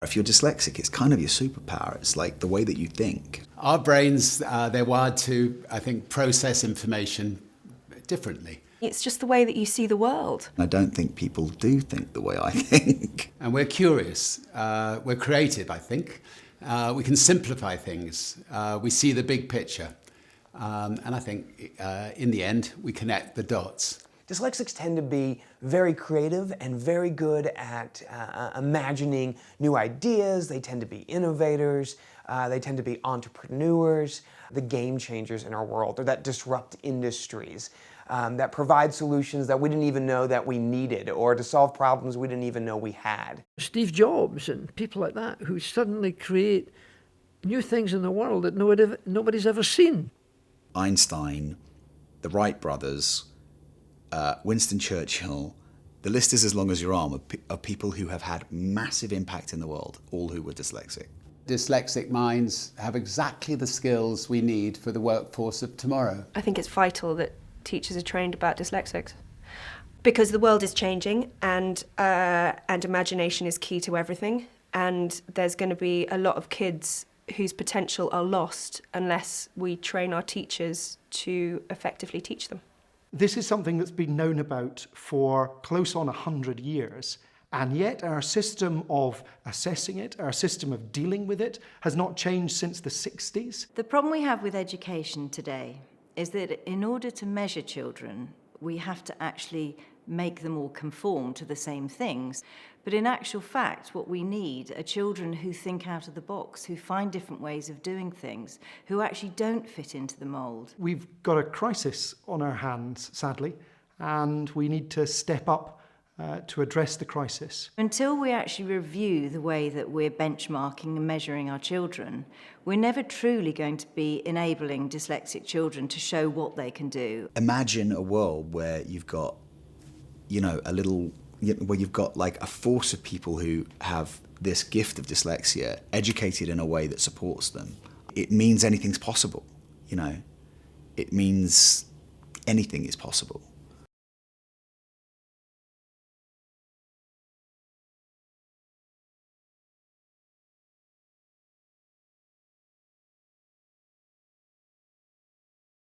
If you're dyslexic, it's kind of your superpower. It's like the way that you think. Our brains, they're wired to, I think, process information differently. It's just the way that you see the world. I don't think people do think the way I think. And we're curious. We're creative, I think. We can simplify things. We see the big picture. And I think, in the end, we connect the dots. Dyslexics tend to be very creative and very good at imagining new ideas. They tend to be innovators. They tend to be entrepreneurs, the game changers in our world, or that disrupt industries, that provide solutions that we didn't even know that we needed, or to solve problems we didn't even know we had. Steve Jobs and people like that who suddenly create new things in the world that nobody's ever seen. Einstein, the Wright brothers, Winston Churchill, the list is as long as your arm of people who have had massive impact in the world, all who were dyslexic. Dyslexic minds have exactly the skills we need for the workforce of tomorrow. I think it's vital that teachers are trained about dyslexics, because the world is changing, and imagination is key to everything, and there's going to be a lot of kids whose potential are lost unless we train our teachers to effectively teach them. This is something that's been known about for close on 100 years, and yet our system of assessing it, our system of dealing with it, has not changed since the 60s. The problem we have with education today is that in order to measure children, we have to actually make them all conform to the same things. But in actual fact, what we need are children who think out of the box, who find different ways of doing things, who actually don't fit into the mould. We've got a crisis on our hands, sadly, and we need to step up to address the crisis. Until we actually review the way that we're benchmarking and measuring our children, we're never truly going to be enabling dyslexic children to show what they can do. Imagine a world where you've got, where you've got like a force of people who have this gift of dyslexia, educated in a way that supports them. It means anything's possible, It means anything is possible.